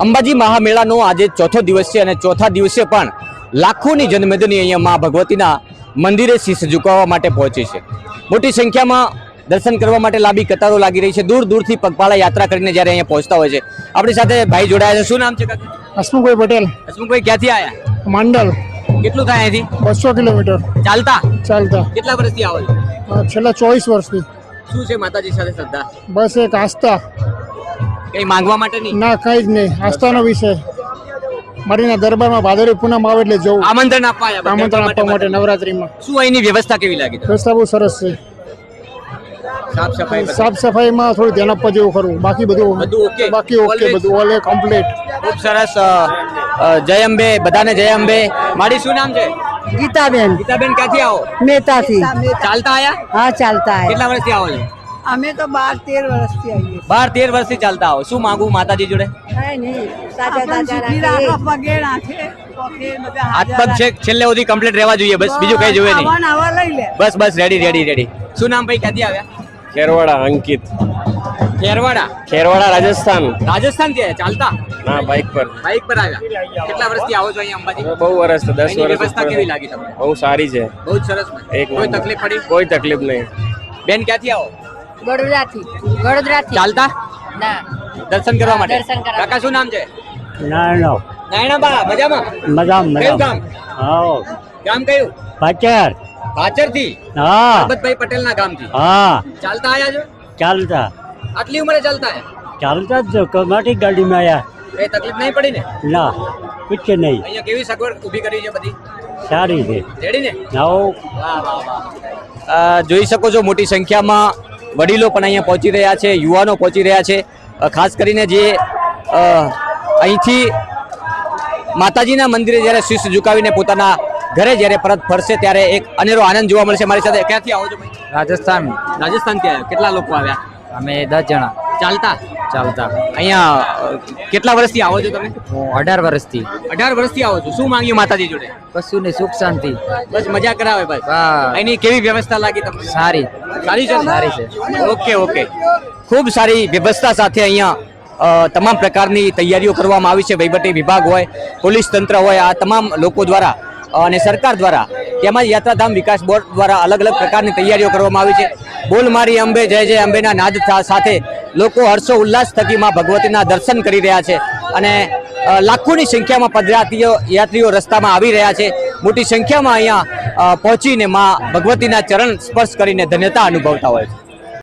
અંબાજી મહામેળાનો આજે ચોથો દિવસ છે અને ચોથા દિવસે પણ લાખોની જનમેદની અહીંયા મા ભગવતીના મંદિરે શીશ ઝુકાવવા માટે પહોંચી છે। મોટી સંખ્યામાં દર્શન કરવા માટે લાંબી કતારો લાગી રહી છે। દૂર દૂરથી પગપાળા યાત્રા કરીને જ્યારે અહીંયા પહોંચતા હોય છે। આપણી સાથે ભાઈ જોડાયા છે। શું નામ છે કાકા? હસમુખભાઈ પટેલ। હસમુખભાઈ ક્યાંથી આવ્યા? માંડલ। કેટલું થાય અહીંથી? 200 કિલોમીટર ચાલતા? ચાલતા। કેટલા વર્ષથી આવો છો? છેલ્લા 24 વર્ષથી। શું છે માતાજી સાથે શ્રદ્ધા? બસ એક આસ્થા। કઈ માંગવા માટે નહીં? ના, કઈ જ નહીં, આસ્થાનો વિષય। મારીના દરબારમાં ભાદરવી પૂનમ આવે એટલે જવું, આમંત્રણ આપવા આવ્યા? આમંત્રણ આપવા માટે નવરાત્રીમાં। શું અહીંની વ્યવસ્થા કેવી લાગી? વ્યવસ્થા બહુ સરસ છે। સાફ સફાઈમાં થોડું ધ્યાન આપવા જેવું ખરું, બાકી બધું ઓકે? બાકી ઓકે, બધું ઓલ કમ્પ્લીટ। ખૂબ સરસ। જય અંબે, બધાને જય અંબે। મારી શું નામ છે? ગીતાબેન। ગીતાબેન ક્યાંથી આવો? મેતાથી। ચાલતા આયા? હા, ચાલતા આયા। કેટલા વર્ષથી આવો છો? અમે તો 12-13 વર્ષથી આવીએ। 12-13 વર્ષથી ચાલતા આવો। શું માંગુ માતાજી જોડે? કઈ નહીં, સાચા દાદા પગે નાખે, હાથ પગ છે છેલ્લે સુધી કમ્પ્લીટ રહેવા જોઈએ, બસ બીજું કઈ જોઈએ નહીં। લઈ લે। બસ બસ, રેડી રેડી રેડી। શું નામ ભાઈ, ક્યાંથી આવ્યા? ખેરવાડા અંકિત। ખેરવાડા રાજસ્થાન। રાજસ્થાન થી આવ્યા? ચાલતા? ના, બાઇક પર આવ્યા। કેટલા વર્ષથી આવો છો અહીંયા અંબાજી? બહુ વર્ષ, 10 અહીંની વર્ષ। વ્યવસ્થા કેવી લાગી તમને? બહુ સારી છે, બહુ જ સરસ। કોઈ તકલીફ પડી? કોઈ તકલીફ નહીં। બેન ક્યાંથી આવો? વડોદરાથી। ચાલતા? ના, દર્શન કરવા માટે? દર્શન કરવા કાકા શું નામ છે? નાનો નાયણાબા, મજામાં? મજામ કયું ગામ? હા ગામ કયું? પાચર ભાચર થી? હા પરબતભાઈ પટેલ ના ગામ થી? હા ચાલતા આયા છો? ચાલતા આટલી ઉંમરે ચાલતા આયા? ચાલતા જ કમાટી ગાડીમાં આયા કઈ તકલીફ નહીં પડી ને? ના, કુછ નહીં, અહીંયા કેવી સગવડ ઊભી કરી છે બધી? સારી છે। રેડી ને? આવો વાહ વાહ વાહ। જોઈ શકો છો મોટી સંખ્યામાં વડીલો પણ અહીંયા પહોંચી રહ્યા છે, યુવાનો પહોંચી રહ્યા છે। ખાસ કરીને જે અહીંથી માતાજીના મંદિરે જ્યારે શીશ ઝુકાવીને પોતાના ઘરે જ્યારે પરત ફરશે ત્યારે એક અનેરો આનંદ જોવા મળશે। મારી સાથે ક્યાંથી આવો છો ભાઈ? રાજસ્થાન। રાજસ્થાનથી આવ્યા? કેટલા લોકો આવ્યા? અમે 10 જણા ચાલતા? ચાલતા। અહીંયા કેટલા વર્ષથી આવો છો તમે? હું 18 વર્ષથી। 18 વર્ષથી આવો છો। શું માંગ્યું માતાજી જોડે? કશું નહીં, સુખ શાંતિ, બસ મજા કરાવે ભાઈ। વાહ, અહીંની કેવી વ્યવસ્થા લાગી તમને? સારી સારી છે? સારી છે। ઓકે ઓકે, ખૂબ સારી વ્યવસ્થા સાથે અહીંયા તમામ પ્રકારની તૈયારીઓ કરવામાં આવી છે। વહીવટી વિભાગ હોય, પોલીસ તંત્ર હોય, આ તમામ લોકો દ્વારા અને સરકાર દ્વારા તેમજ યાત્રાધામ વિકાસ બોર્ડ દ્વારા અલગ અલગ પ્રકારની તૈયારીઓ કરવામાં આવી છે। બોલ મારી અંબે, જય જય અંબેના નાદ સાથે લોકો હર્ષો ઉલ્લાસ થકી માં ભગવતીના દર્શન કરી રહ્યા છે અને લાખોની સંખ્યામાં પદયાત્રીઓ રસ્તામાં આવી રહ્યા છે। મોટી સંખ્યામાં અહીંયા પહોંચીને માં ભગવતીના ચરણ સ્પર્શ કરીને ધન્યતા અનુભવતા હોય છે।